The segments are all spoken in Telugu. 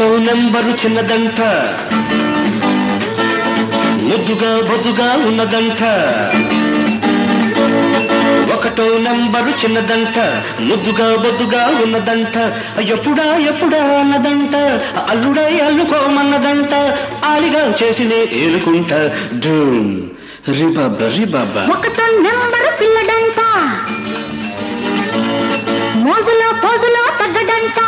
ఒకటో నెంబరు చిన్నదంట, ముద్దుగా బొద్దుగా ఉన్నదంట. ఒకటో నెంబరు చిన్నదంట, ముద్దుగా బొద్దుగా ఉన్నదంట. ఎప్పుడా ఎప్పుడా అన్నదంట, అల్లుడై అల్లుకోమన్నదంట. ఆలిగా చేసినే ఏలుకుంట ధూమ్ రిబాబ రిబాబ. ఒకటో నెంబరు పిల్లడంట, మోజులో పోజులో తగ్గడంట.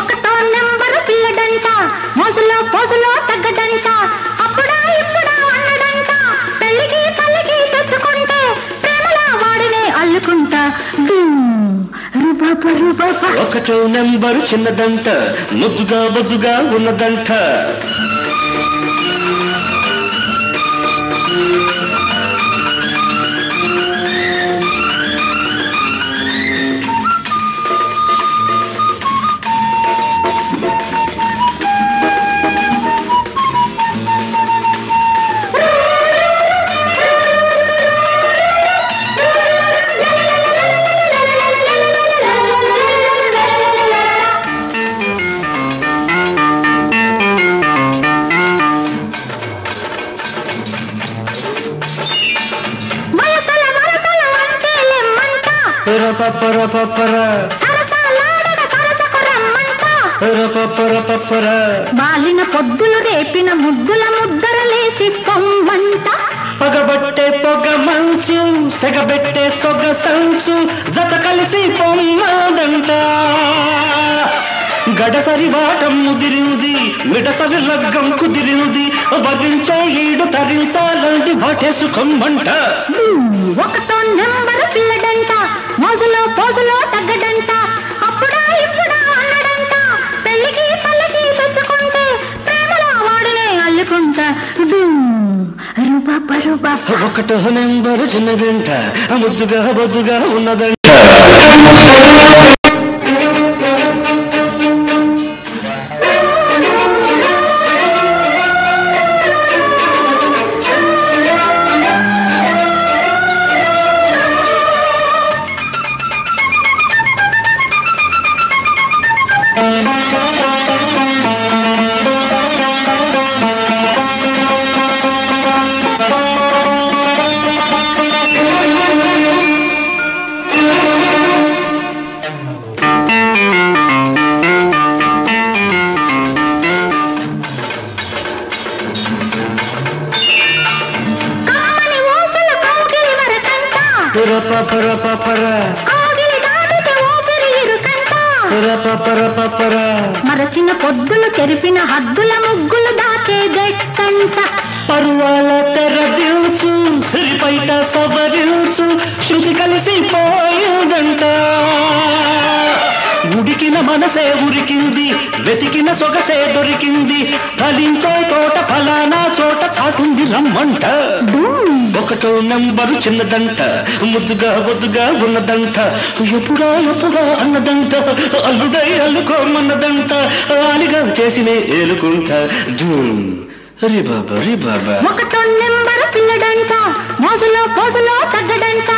ఒకటో నెంబరు పిల్లడంట, మోజులో పోజులో తగ్గడంట. అప్పుడా ఇప్పుడా అన్నడంట, పెళ్ళికి తల్లికి తెచ్చుకుంటే ప్రేమలా వాడినే అల్లుకుంటా. ఒకటో నెంబరు చిన్నదంట, ముద్దుగా బొద్దుగా ఉన్నదంట. బాలిన పొద్దులు రేపిన ముద్దుల ముద్దరలేసి పొమ్మంట. పగబట్టే పొగ మంచు, సెగబెట్టే సొగ సంచు, జత కలిసి పొమ్మదంట. గడసరి వాటం ముదిరింది, మిడసరి లగ్గం కుదిరింది. వగించే ఈడు తరించాలంది వాటేసుకోమంట. ఒకటో నెంబరు పిల్లడంట, మోజులో పోజులో తగ్గడంట. అప్పుడా ఇప్పుడా అన్నడంట, పెళ్ళికి తల్లికి తెచ్చుకుంటే ప్రేమలో వాడినే అల్లుకుంటా. ఒకటో నెంబరు చిన్నదంట, ముద్దుగా బొద్దుగా ఉన్నదంట. మరచిన పొద్దులు చెరిపిన హద్దుల ముగ్గులు దాచే గట్టంట. పరువాల తెరదిల్చు, సిరిపైట సవరించు, శృతి కలిసి పోయిందంట. ఉడికిన మనసే ఉరికింది, వెతికిన సొగసే దొరికింది. ఫలించే తోట ఫలానా చోట చాటుంది రమ్మంట. ఒకటో నంబరు చిన్నదంట, ముద్దుగా బొద్దుగా ఉన్నదంట. ఎప్పుడా ఎప్పుడా అన్నదంట, అల్లుడై అల్లుకోమన్నదంట. ఆలిగా చేసినే ఏలుకుంట ధూమ్ రిబాబ రిబాబ. ఒకటో నెంబరు పిల్లడంట, మోజులో పోజులో తగ్గడంట.